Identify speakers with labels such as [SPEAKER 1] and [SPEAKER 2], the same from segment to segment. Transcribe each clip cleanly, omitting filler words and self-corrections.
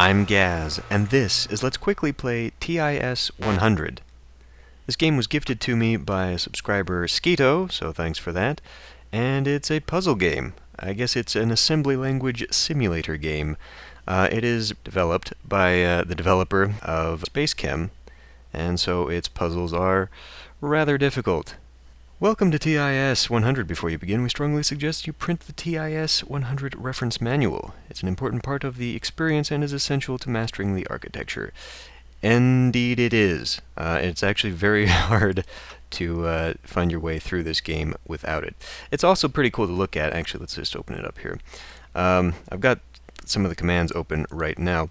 [SPEAKER 1] I'm Gaz, and this is Let's Quickly Play TIS 100. This game was gifted to me by subscriber Skeeto, so thanks for that, and it's a puzzle game. I guess it's an assembly language simulator game. It is developed by the developer of SpaceChem, and so its puzzles are rather difficult. Welcome to TIS 100. Before you begin, we strongly suggest you print the TIS 100 reference manual. It's an important part of the experience and is essential to mastering the architecture. Indeed it is. It's actually very hard to find your way through this game without it. It's also pretty cool to look at. Actually, let's just open it up here. I've got some of the commands open right now,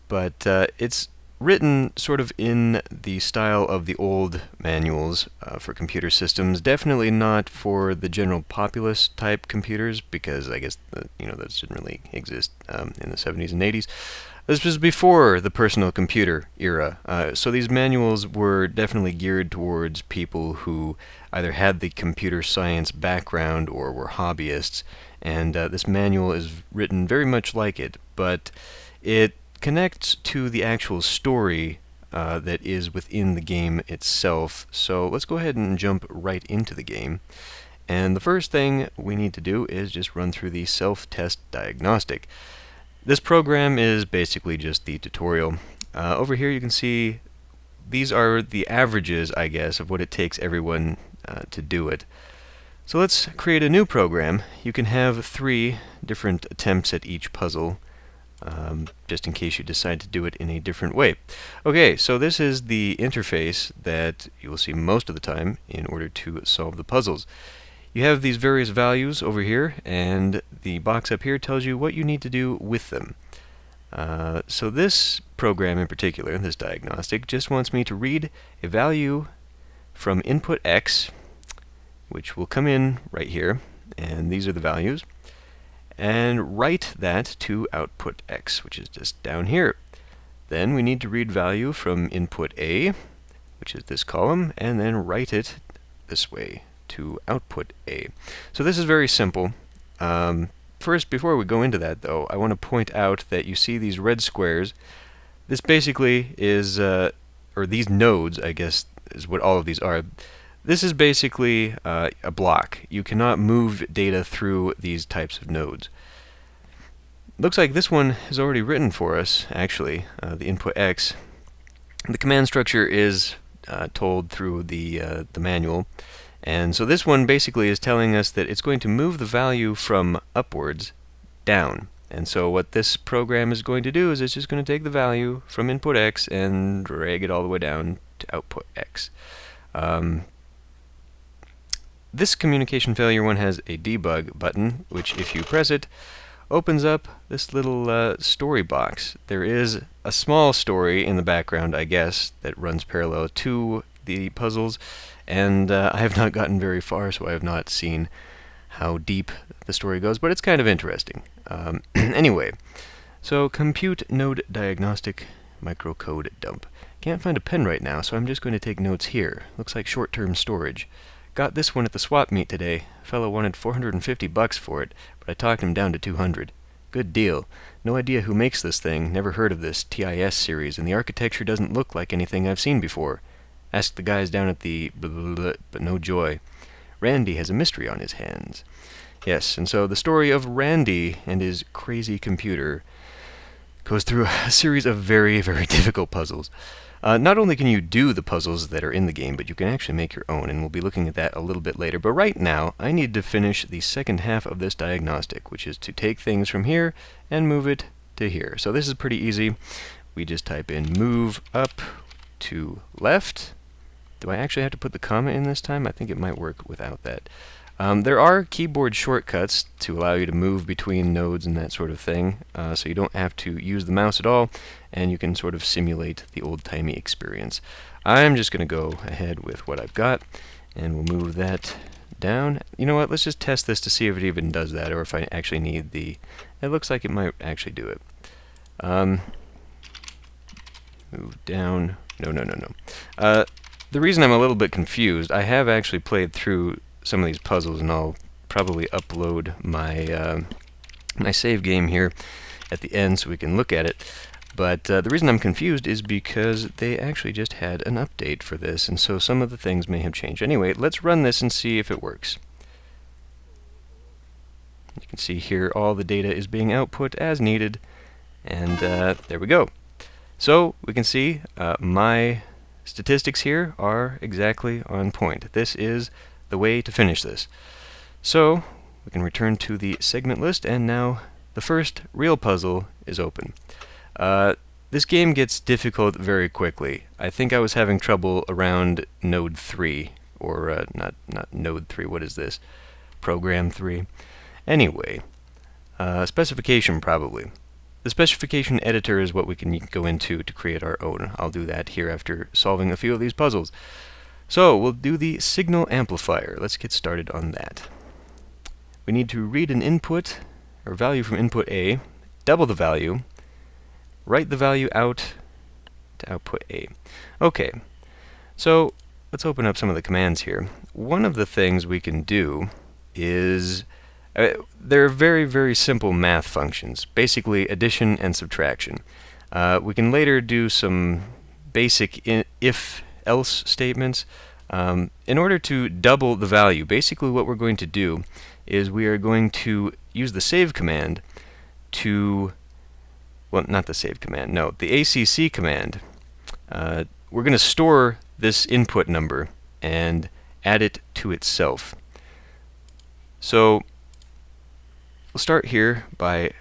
[SPEAKER 1] but it's written sort of in the style of the old manuals for computer systems. Definitely not for the general populace type computers, because I guess those didn't really exist in the 70s and 80s. This was before the personal computer era, so these manuals were definitely geared towards people who either had the computer science background or were hobbyists, and this manual is written very much like it, but it connects to the actual story that is within the game itself. So let's go ahead and jump right into the game. And the first thing we need to do is just run through the self-test diagnostic. This program is basically just the tutorial. Over here you can see these are the averages, I guess, of what it takes everyone to do it. So let's create a new program. You can have 3 different attempts at each puzzle, just in case you decide to do it in a different way. Okay, so this is the interface that you will see most of the time in order to solve the puzzles. You have these various values over here, and the box up here tells you what you need to do with them. So this program in particular, this diagnostic, just wants me to read a value from input X, which will come in right here, and these are the values, and write that to output X, which is just down here. Then we need to read value from input A, which is this column, and then write it this way to output A. So this is very simple. First, before we go into that though, I want to point out that you see these red squares. This basically is, or these nodes, I guess, is what all of these are. This is basically a block. You cannot move data through these types of nodes. Looks like this one is already written for us, actually, the input X. The command structure is told through the manual. And so this one basically is telling us that it's going to move the value from upwards down. And so what this program is going to do is it's just going to take the value from input X and drag it all the way down to output X. This communication failure one has a debug button, which if you press it, opens up this little story box. There is a small story in the background, I guess, that runs parallel to the puzzles, and I have not gotten very far, so I have not seen how deep the story goes, but it's kind of interesting. Anyway, so compute node diagnostic microcode dump. Can't find a pen right now, so I'm just going to take notes here. Looks like short-term storage. Got this one at the swap meet today. Fellow wanted $450 for it, but I talked him down to $200. Good deal. No idea who makes this thing, never heard of this TIS series, and the architecture doesn't look like anything I've seen before. Asked the guys down at the but no joy. Randy has a mystery on his hands. Yes, and so the story of Randy and his crazy computer goes through a series of very, very difficult puzzles. Not only can you do the puzzles that are in the game, but you can actually make your own, and we'll be looking at that a little bit later. But right now, I need to finish the second half of this diagnostic, which is to take things from here and move it to here. So this is pretty easy. We just type in move up to left. Do I actually have to put the comma in this time? I think it might work without that. There are keyboard shortcuts to allow you to move between nodes and that sort of thing, so you don't have to use the mouse at all, and you can sort of simulate the old-timey experience. I'm just going to go ahead with what I've got, and we'll move that down. You know what, let's just test this to see if it even does that, or if I actually need the... It looks like it might actually do it. Move down. No. The reason I'm a little bit confused, I have actually played through some of these puzzles, and I'll probably upload my my save game here at the end so we can look at it. But the reason I'm confused is because they actually just had an update for this, and so some of the things may have changed. Anyway, let's run this and see if it works. You can see here all the data is being output as needed, and there we go. So we can see my statistics here are exactly on point. This is the way to finish this. So we can return to the segment list, and now the first real puzzle is open. This game gets difficult very quickly. I think I was having trouble around node 3, or not node 3, what is this? Program 3. Anyway, specification probably. The Specification Editor is what we can go into to create our own. I'll do that here after solving a few of these puzzles. So we'll do the signal amplifier. Let's get started on that. We need to read an input, or value from input A, double the value, write the value out to output A. Okay, so let's open up some of the commands here. One of the things we can do is they're very, very simple math functions, basically addition and subtraction. We can later do some basic if-else statements. In order to double the value, basically what we're going to do is we are going to use the save command to, well, not the save command, no, the ACC command. We're going to store this input number and add it to itself. So we'll start here by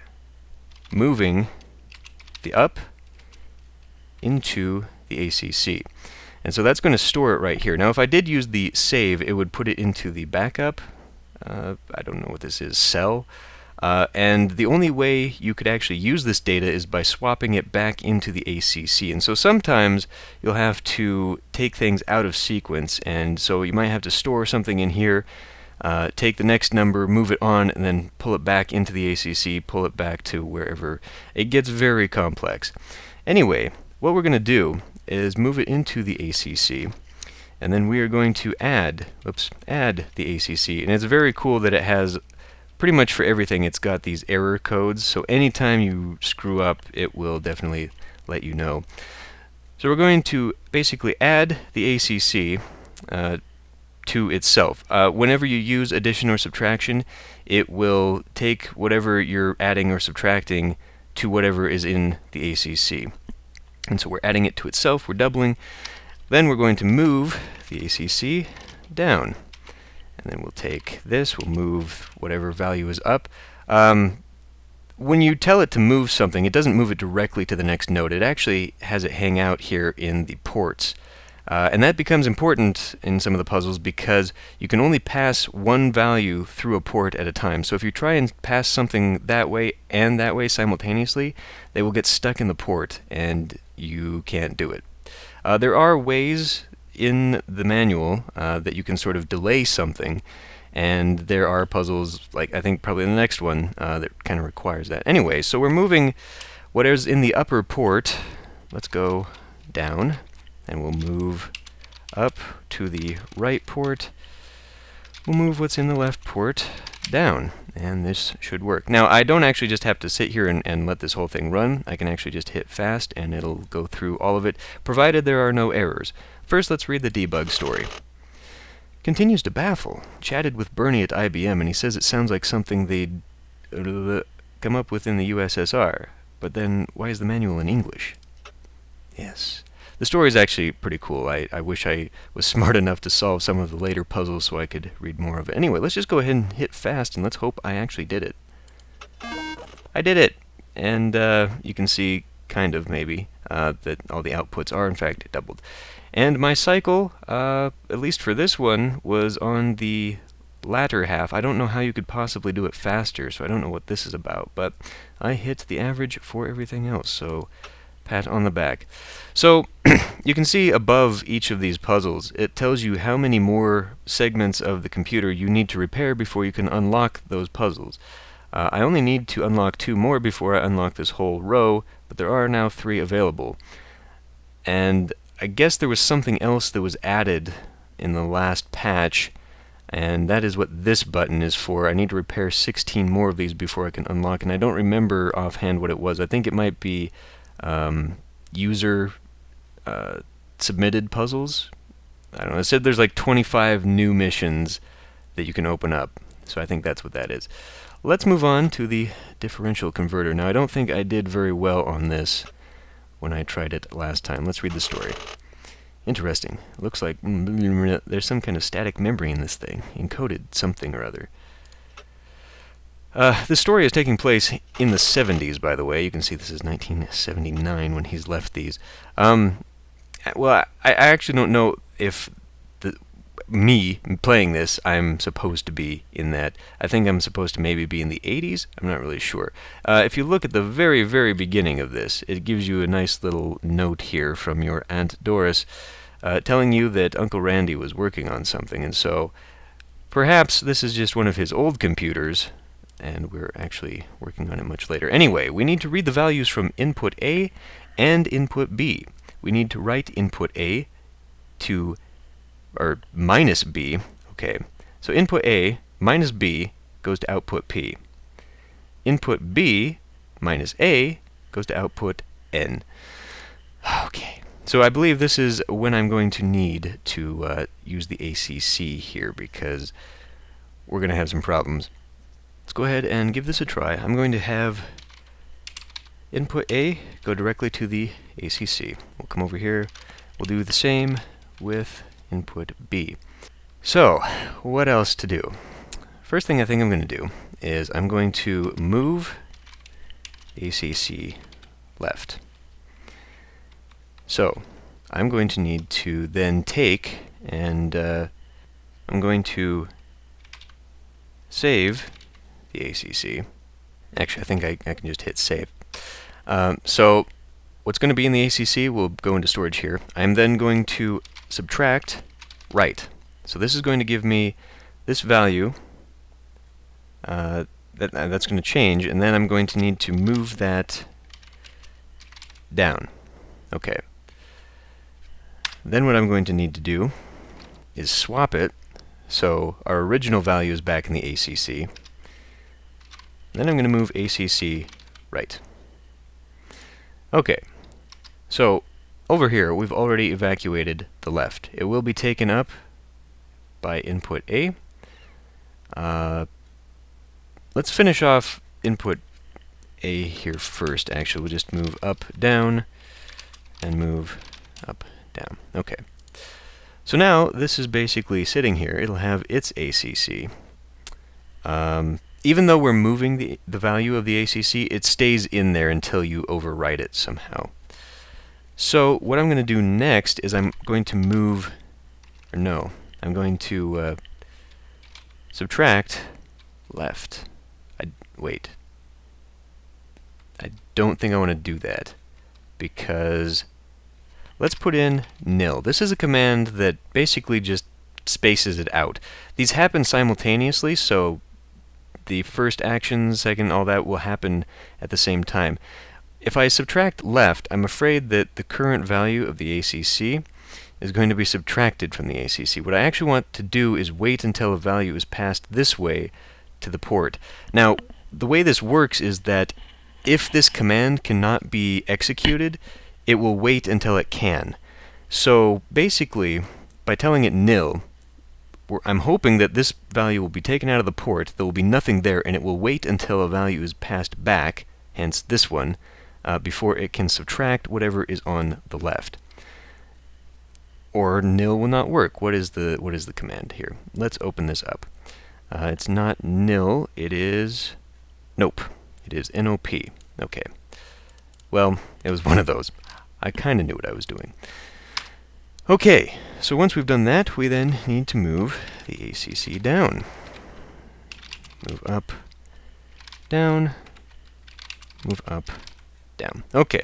[SPEAKER 1] moving the up into the ACC. And so that's going to store it right here. Now if I did use the save, it would put it into the backup. I don't know what this is, cell. And the only way you could actually use this data is by swapping it back into the ACC. And so sometimes you'll have to take things out of sequence, and so you might have to store something in here, take the next number, move it on, and then pull it back into the ACC, pull it back to wherever. It gets very complex. Anyway, what we're going to do is move it into the ACC, and then we are going to add the ACC. And it's very cool that it has pretty much for everything, it's got these error codes, so anytime you screw up, it will definitely let you know. So we're going to basically add the ACC to itself. Whenever you use addition or subtraction, it will take whatever you're adding or subtracting to whatever is in the ACC. And so we're adding it to itself, we're doubling. Then we're going to move the ACC down. And then we'll take this, we'll move whatever value is up. When you tell it to move something, it doesn't move it directly to the next node. It actually has it hang out here in the ports. And that becomes important in some of the puzzles because you can only pass one value through a port at a time. So if you try and pass something that way and that way simultaneously, they will get stuck in the port and you can't do it. There are ways in the manual that you can sort of delay something, and there are puzzles, like I think probably the next one, that kind of requires that. Anyway, so we're moving whatever's in the upper port. Let's go down, and we'll move up to the right port. We'll move what's in the left port down, and this should work. Now, I don't actually just have to sit here and let this whole thing run. I can actually just hit fast, and it'll go through all of it, provided there are no errors. First, let's read the debug story. Continues to baffle. Chatted with Bernie at IBM, and he says it sounds like something they'd come up with in the USSR. But then, why is the manual in English? Yes. The story is actually pretty cool. I wish I was smart enough to solve some of the later puzzles so I could read more of it. Anyway, let's just go ahead and hit fast, and let's hope I actually did it. I did it! And you can see, kind of maybe, that all the outputs are in fact doubled. And my cycle, at least for this one, was on the latter half. I don't know how you could possibly do it faster, so I don't know what this is about, but I hit the average for everything else, so pat on the back. So you can see above each of these puzzles, it tells you how many more segments of the computer you need to repair before you can unlock those puzzles. I only need to unlock 2 more before I unlock this whole row, but there are now 3 available. And I guess there was something else that was added in the last patch, and that is what this button is for. I need to repair 16 more of these before I can unlock, and I don't remember offhand what it was. I think it might be user submitted puzzles. I don't know, it said there's like 25 new missions that you can open up. So I think that's what that is. Let's move on to the differential converter. Now I don't think I did very well on this when I tried it last time. Let's read the story. Interesting. Looks like there's some kind of static memory in this thing, encoded something or other. The story is taking place in the 70s, by the way. You can see this is 1979 when he's left these. Well, I actually don't know if me playing this, I'm supposed to be in that. I think I'm supposed to maybe be in the 80s. I'm not really sure. If you look at the very, very beginning of this, it gives you a nice little note here from your Aunt Doris telling you that Uncle Randy was working on something, and so perhaps this is just one of his old computers, and we're actually working on it much later. Anyway, we need to read the values from input A and input B. We need to write input A to, or minus B. Okay, so input A minus B goes to output P. Input B minus A goes to output N. Okay, so I believe this is when I'm going to need to use the ACC here, because we're going to have some problems. Let's go ahead and give this a try. I'm going to have input A go directly to the ACC. We'll come over here. We'll do the same with input B. So, what else to do? First thing I think I'm going to do is I'm going to move ACC left. So, I'm going to need to then take and I'm going to save the ACC. Actually, I think I can just hit save. So what's going to be in the ACC will go into storage here. I'm then going to subtract right. So this is going to give me this value that's going to change, and then I'm going to need to move that down. Okay. Then what I'm going to need to do is swap it so our original value is back in the ACC. Then I'm going to move ACC right. Okay, so over here we've already evacuated the left. It will be taken up by input A. Let's finish off input A here first. Actually, we'll just move up, down, and move up, down. Okay. So now this is basically sitting here. It'll have its ACC. Even though we're moving the value of the ACC, it stays in there until you overwrite it somehow. So what I'm going to do next is I'm going to move, or no, I'm going to subtract left. Wait. I don't think I want to do that, because let's put in nil. This is a command that basically just spaces it out. These happen simultaneously, so the first action, second, all that will happen at the same time. If I subtract left, I'm afraid that the current value of the ACC is going to be subtracted from the ACC. What I actually want to do is wait until a value is passed this way to the port. Now, the way this works is that if this command cannot be executed, it will wait until it can. So basically, by telling it nil, I'm hoping that this value will be taken out of the port, there will be nothing there, and it will wait until a value is passed back, hence this one, before it can subtract whatever is on the left. Or nil will not work. What is the command here? Let's open this up. It's not nil, it is nope. It is NOP. Okay. Well, it was one of those. I kind of knew what I was doing. Okay, so once we've done that, we then need to move the ACC down. Move up, down, move up, down. Okay,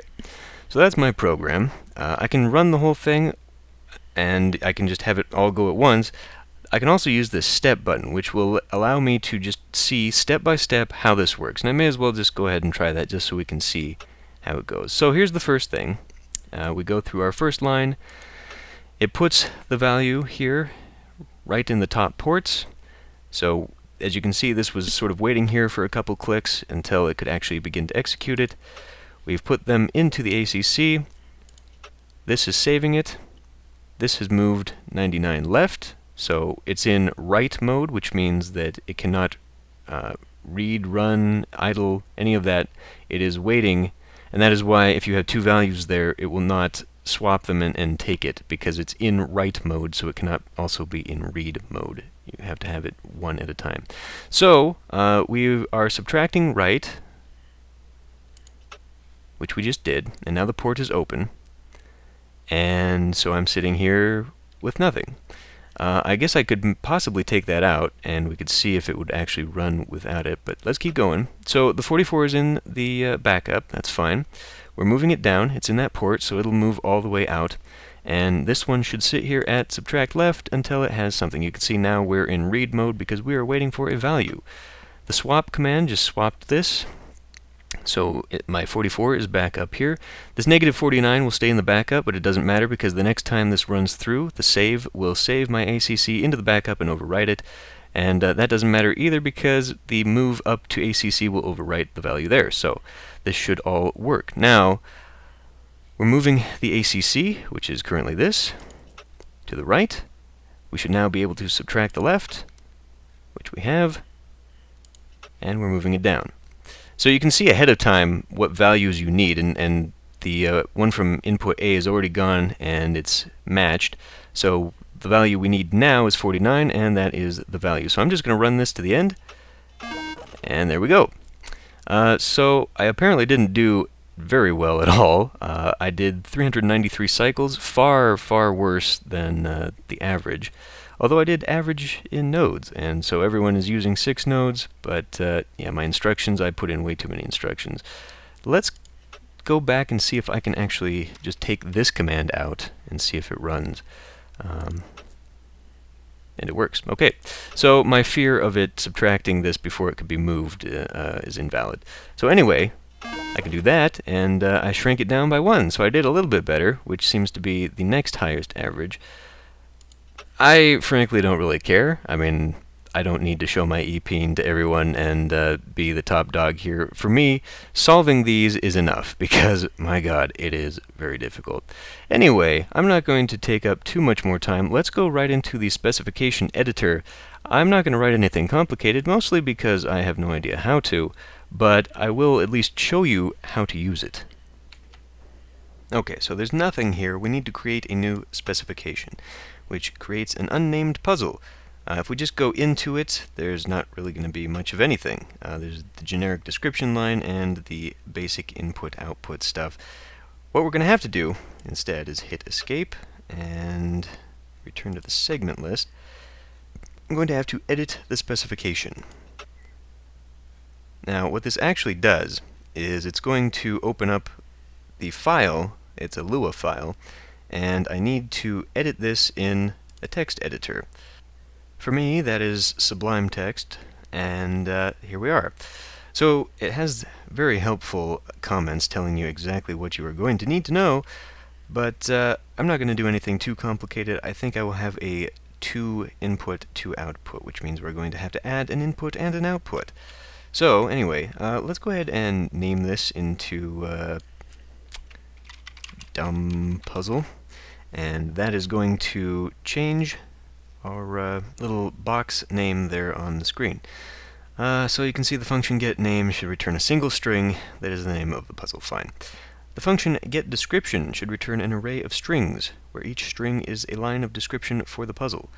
[SPEAKER 1] so that's my program. I can run the whole thing, and I can just have it all go at once. I can also use this step button, which will allow me to just see step by step how this works. And I may as well just go ahead and try that just so we can see how it goes. So here's the first thing. We go through our first line. It puts the value here right in the top ports. So as you can see, this was sort of waiting here for a couple clicks until it could actually begin to execute it. We've put them into the ACC. This is saving it. This has moved 99 left, so it's in write mode, which means that it cannot read, run, idle, any of that. It is waiting, and that is why if you have two values there, it will not swap them and take it, because it's in write mode, so it cannot also be in read mode. You have to have it one at a time. So we are subtracting write, which we just did, and now the port is open, and so I'm sitting here with nothing. I guess I could possibly take that out, and we could see if it would actually run without it, but let's keep going. So the 44 is in the backup, that's fine. We're moving it down, it's in that port, so it'll move all the way out. And this one should sit here at subtract left until it has something. You can see now we're in read mode because we are waiting for a value. The swap command just swapped this. So my 44 is back up here. This negative 49 will stay in the backup, but it doesn't matter because the next time this runs through, the save will save my ACC into the backup and overwrite it. And that doesn't matter either because the move up to ACC will overwrite the value there. So this should all work. Now, we're moving the ACC, which is currently this, to the right. We should now be able to subtract the left, which we have, and we're moving it down. So you can see ahead of time what values you need, and the one from input A is already gone and it's matched. So the value we need now is 49, and that is the value. So I'm just going to run this to the end, and there we go. So I apparently didn't do very well at all. I did 393 cycles, far, far worse than the average. Although I did average in nodes, and so everyone is using 6 nodes, but yeah, my instructions, I put in way too many instructions. Let's go back and see if I can actually just take this command out and see if it runs. And it works. Okay, so my fear of it subtracting this before it could be moved is invalid. So anyway, I can do that, and I shrank it down by 1, so I did a little bit better, which seems to be the next highest average. I frankly don't really care. I mean, I don't need to show my EPing to everyone and be the top dog here. For me, solving these is enough because, my God, it is very difficult. Anyway, I'm not going to take up too much more time. Let's go right into the Specification Editor. I'm not going to write anything complicated, mostly because I have no idea how to, but I will at least show you how to use it. Okay, so there's nothing here. We need to create a new specification, which creates an unnamed puzzle. If we just go into it, there's not really going to be much of anything. There's the generic description line and the basic input-output stuff. What we're going to have to do instead is hit escape and return to the segment list. I'm going to have to edit the specification. Now, what this actually does is it's going to open up the file. It's a Lua file, and I need to edit this in a text editor. For me, that is Sublime Text, and here we are. So it has very helpful comments telling you exactly what you are going to need to know, but I'm not going to do anything too complicated. I think I will have a 2 input, 2 output, which means we're going to have to add an input and an output. So anyway, let's go ahead and name this into dumb puzzle, and that is going to change our little box name there on the screen. So you can see the function getName should return a single string that is the name of the puzzle. Fine. The function getDescription should return an array of strings, where each string is a line of description for the puzzle.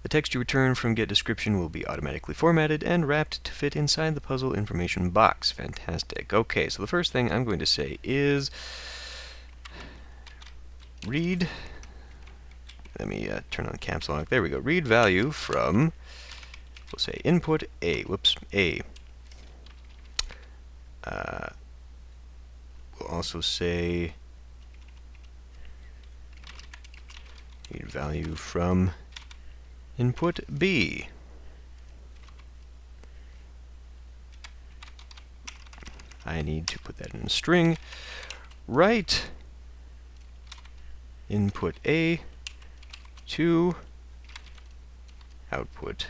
[SPEAKER 1] The text you return from getDescription will be automatically formatted and wrapped to fit inside the puzzle information box. Fantastic. Okay, so the first thing I'm going to say is read, let me turn on the caps lock, there we go, read value from, we'll say input A, A. We'll also say read value from input B. I need to put that in a string. Write input A to output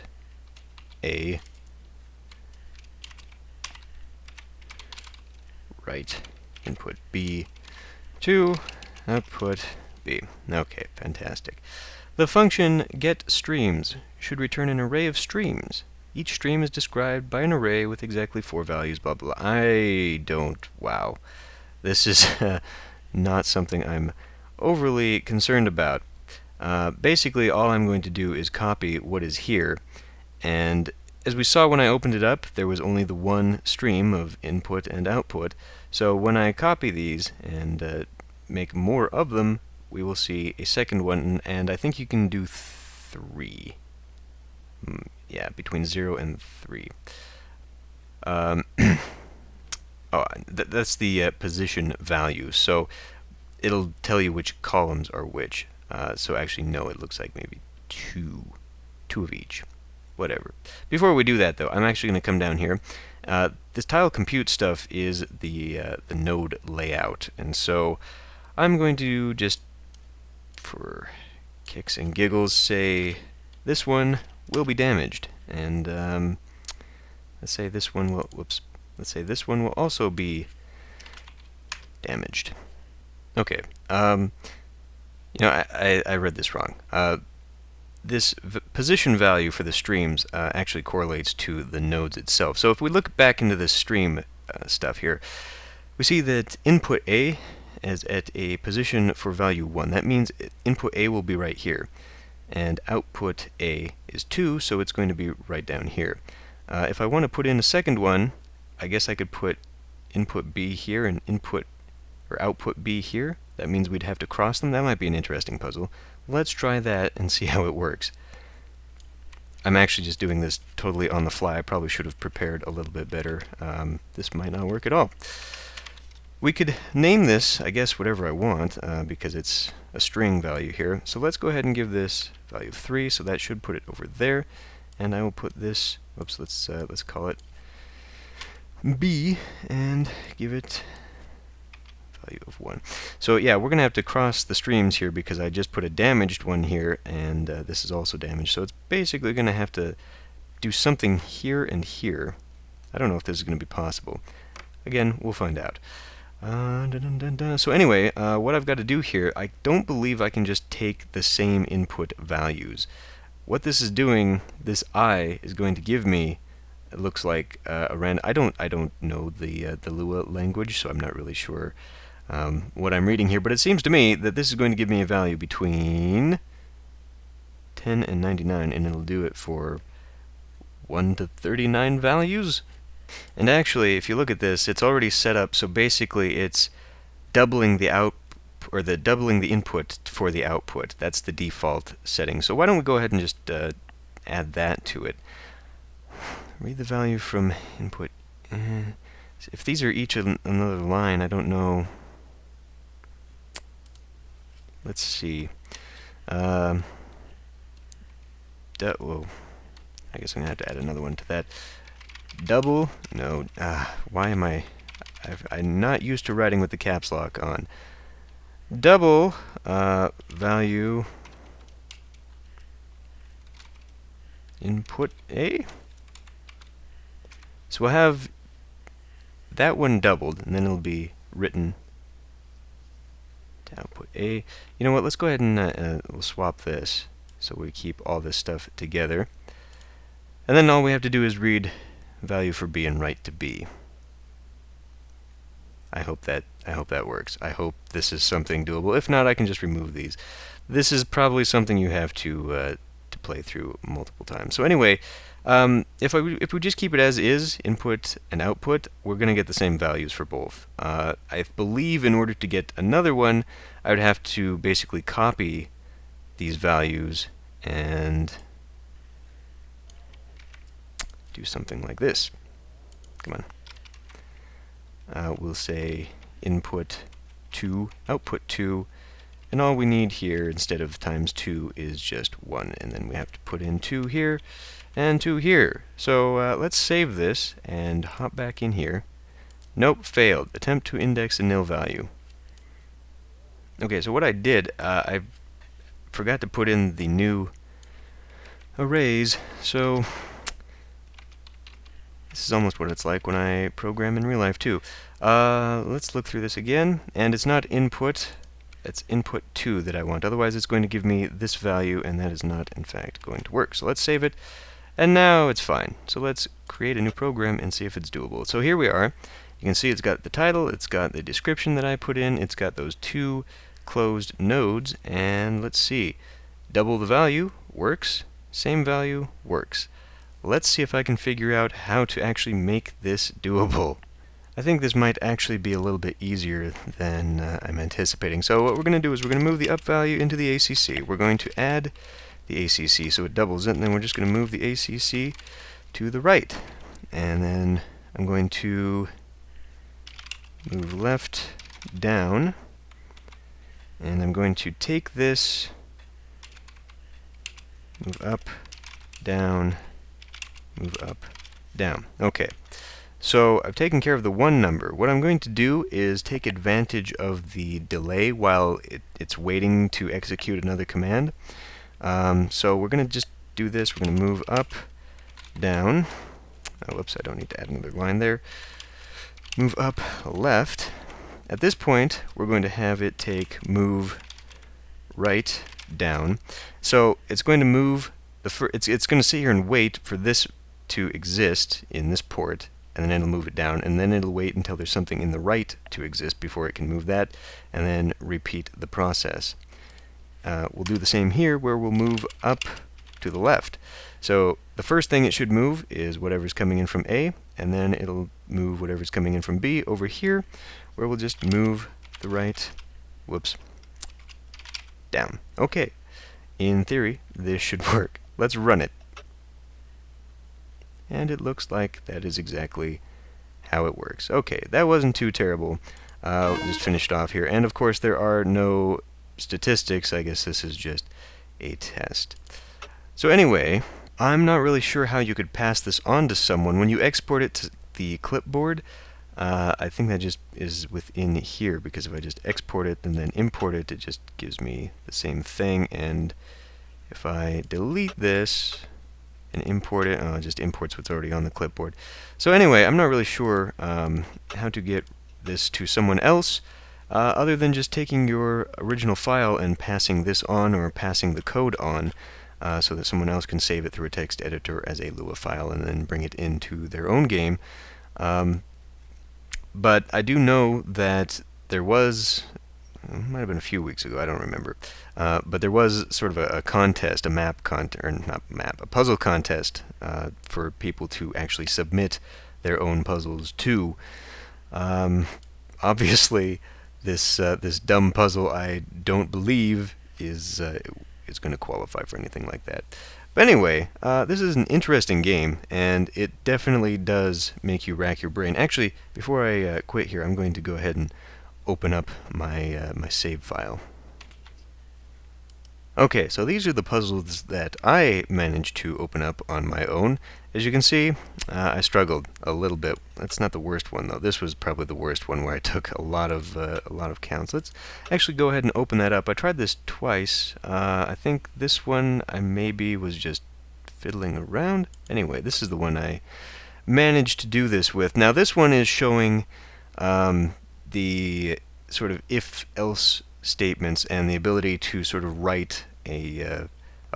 [SPEAKER 1] A. Write input B to output B. Okay, fantastic. The function getStreams should return an array of streams. Each stream is described by an array with exactly 4 values, blah, blah, blah. Wow. This is not something I'm overly concerned about. Basically, all I'm going to do is copy what is here, and as we saw when I opened it up, there was only the one stream of input and output, so when I copy these and make more of them, we will see a second one, and I think you can do 3. Yeah, between 0 and 3. That's the position value, so it'll tell you which columns are which. So actually, no, it looks like maybe two of each. Whatever. Before we do that, though, I'm actually going to come down here. This tile compute stuff is the node layout, and so I'm going to just, for kicks and giggles, say this one will be damaged, and let's say this one will. Whoops. Let's say this one will also be damaged. Okay. I read this wrong. This position value for the streams actually correlates to the nodes itself. So if we look back into this stream stuff here, we see that input A is at a position for value 1. That means input A will be right here. And output A is 2, so it's going to be right down here. If I want to put in a second one, I guess I could put input B here and output B here. That means we'd have to cross them. That might be an interesting puzzle. Let's try that and see how it works. I'm actually just doing this totally on the fly. I probably should have prepared a little bit better. This might not work at all. We could name this, I guess, whatever I want, because it's a string value here. So let's go ahead and give this value 3, so that should put it over there. And I will put this, whoops, let's call it B, and give it value of 1. So yeah, we're going to have to cross the streams here because I just put a damaged one here, and this is also damaged. So it's basically going to have to do something here and here. I don't know if this is going to be possible. Again, we'll find out. So anyway, what I've got to do here, I don't believe I can just take the same input values. What this is doing, this I is going to give me, it looks like a random. I don't know the Lua language, so I'm not really sure what I'm reading here. But it seems to me that this is going to give me a value between 10 and 99, and it'll do it for 1 to 39 values. And actually, if you look at this, it's already set up. So basically, it's doubling the doubling the input for the output. That's the default setting. So why don't we go ahead and just add that to it? Read the value from input. If these are each another line, I don't know. Let's see. Whoa. I guess I'm going to have to add another one to that. Double. No. Why am I'm not used to writing with the caps lock on. Double value input A. So we'll have that one doubled, and then it'll be written to output A. You know what? Let's go ahead and we'll swap this so we keep all this stuff together. And then all we have to do is read value for B and write to B. I hope that works. I hope this is something doable. If not, I can just remove these. This is probably something you have to play through multiple times. So anyway, if we just keep it as is, input and output, we're going to get the same values for both. I believe in order to get another one, I would have to basically copy these values and do something like this. Come on. We'll say input 2, output 2, and all we need here instead of times 2 is just 1, and then we have to put in 2 here and 2 here. So let's save this and hop back in here. Nope, failed. Attempt to index a nil value. Okay, so what I did, I forgot to put in the new arrays, so This is almost what it's like when I program in real life too. Let's look through this again, and it's not input, it's input 2 that I want. Otherwise it's going to give me this value, and that is not in fact going to work. So let's save it, and now it's fine. So let's create a new program and see if it's doable. So here we are. You can see it's got the title, it's got the description that I put in, it's got those 2 closed nodes, and let's see. Double the value works, same value works. Let's see if I can figure out how to actually make this doable. I think this might actually be a little bit easier than I'm anticipating. So what we're going to do is we're going to move the up value into the ACC. We're going to add the ACC so it doubles it, and then we're just going to move the ACC to the right. And then I'm going to move left down, and I'm going to take this, move up, down, move up, down. Okay, so I've taken care of the one number. What I'm going to do is take advantage of the delay while it's waiting to execute another command. So we're going to just do this. We're going to move up, down. Oh, whoops, I don't need to add another line there. Move up, left. At this point, we're going to have it take move right, down. So it's going to move it's going to sit here and wait for this to exist in this port, and then it'll move it down, and then it'll wait until there's something in the right to exist before it can move that, and then repeat the process. We'll do the same here, where we'll move up to the left. So the first thing it should move is whatever's coming in from A, and then it'll move whatever's coming in from B over here, where we'll just move the right, whoops, down. Okay, in theory, this should work. Let's run it. And it looks like that is exactly how it works. Okay, that wasn't too terrible. Just finished off here. And of course, there are no statistics. I guess this is just a test. So anyway, I'm not really sure how you could pass this on to someone. When you export it to the clipboard, I think that just is within here, because if I just export it and then import it, it just gives me the same thing. And if I delete this and import it, it just imports what's already on the clipboard. So anyway, I'm not really sure how to get this to someone else, other than just taking your original file and passing this on, or passing the code on, so that someone else can save it through a text editor as a Lua file and then bring it into their own game. But I do know that there was, it might have been a few weeks ago, I don't remember, but there was sort of a contest, a puzzle contest for people to actually submit their own puzzles to. Obviously, this dumb puzzle I don't believe is going to qualify for anything like that. But anyway, this is an interesting game, and it definitely does make you rack your brain. Actually, before I quit here, I'm going to go ahead and open up my my save file. Okay, so these are the puzzles that I managed to open up on my own. As you can see, I struggled a little bit. That's not the worst one, though. This was probably the worst one, where I took a lot of counts. Let's actually go ahead and open that up. I tried this twice. I think this one I maybe was just fiddling around. Anyway, this is the one I managed to do this with. Now this one is showing the sort of if-else statements and the ability to sort of write a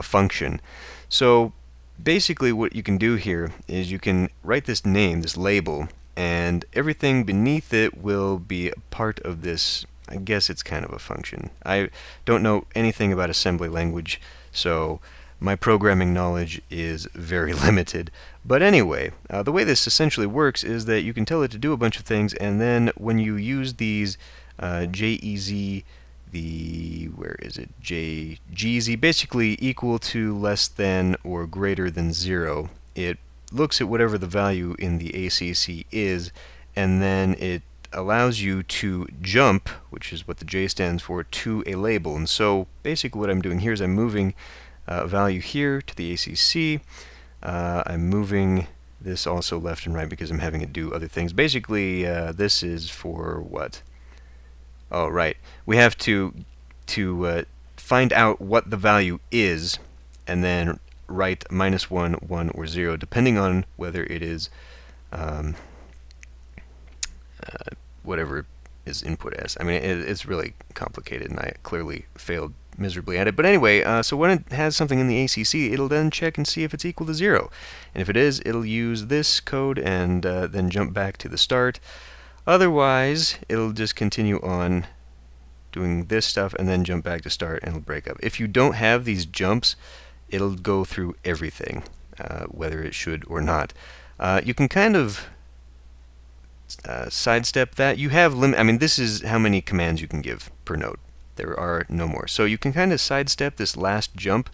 [SPEAKER 1] function. So basically what you can do here is you can write this name, this label, and everything beneath it will be a part of this. I guess it's kind of a function. I don't know anything about assembly language, so my programming knowledge is very limited. But anyway, the way this essentially works is that you can tell it to do a bunch of things, and then when you use these JEZ, JGZ, basically equal to, less than, or greater than 0, it looks at whatever the value in the ACC is, and then it allows you to jump, which is what the J stands for, to a label. And so basically what I'm doing here is I'm moving a value here to the ACC. I'm moving this also left and right because I'm having it do other things. Basically, this is for what? Oh, right. We have to find out what the value is, and then write -1, 1, or 0, depending on whether it is um, whatever is input S. I mean, it's really complicated, and I clearly failed miserably at it. But anyway, so when it has something in the ACC, it'll then check and see if it's equal to 0. And if it is, it'll use this code and then jump back to the start. Otherwise, it'll just continue on doing this stuff and then jump back to start, and it'll break up. If you don't have these jumps, it'll go through everything, whether it should or not. You can kind of sidestep that. You have limit. I mean, this is how many commands you can give per node. There are no more. So you can kind of sidestep this last jump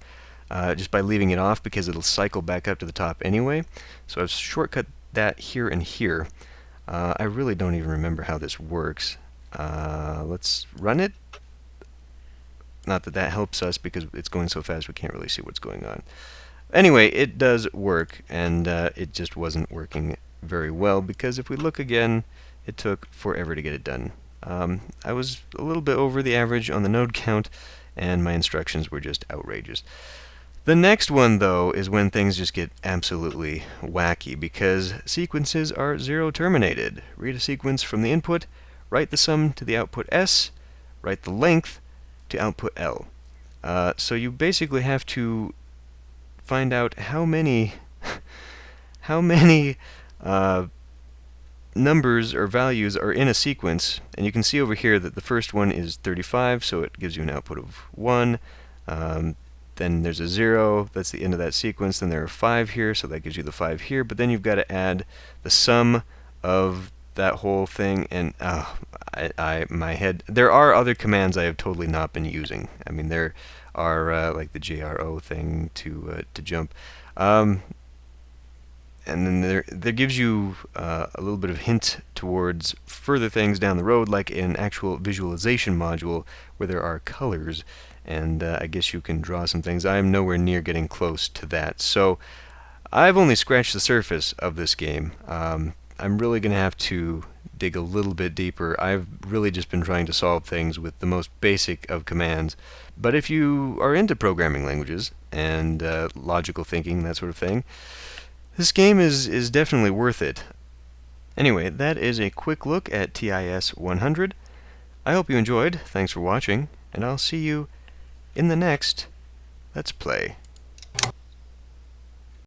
[SPEAKER 1] just by leaving it off, because it'll cycle back up to the top anyway. So I've shortcut that here and here. I really don't even remember how this works. Let's run it. Not that that helps us, because it's going so fast we can't really see what's going on. Anyway, it does work, and it just wasn't working very well, because if we look again, it took forever to get it done. I was a little bit over the average on the node count, and my instructions were just outrageous. The next one, though, is when things just get absolutely wacky, because sequences are zero terminated. Read a sequence from the input, write the sum to the output S, write the length to output L. So you basically have to find out how many numbers or values are in a sequence, and you can see over here that the first one is 35, so it gives you an output of 1. Then there's a 0, that's the end of that sequence. Then there are 5 here, so that gives you the 5 here. But then you've got to add the sum of that whole thing, and my head. There are other commands I have totally not been using. I mean, there are like the JRO thing to jump. And then there gives you a little bit of hint towards further things down the road, like an actual visualization module where there are colors, and I guess you can draw some things. I am nowhere near getting close to that. So I've only scratched the surface of this game. I'm really going to have to dig a little bit deeper. I've really just been trying to solve things with the most basic of commands. But if you are into programming languages and logical thinking, that sort of thing, this game is definitely worth it. Anyway, that is a quick look at TIS 100. I hope you enjoyed. Thanks for watching, and I'll see you in the next Let's Play.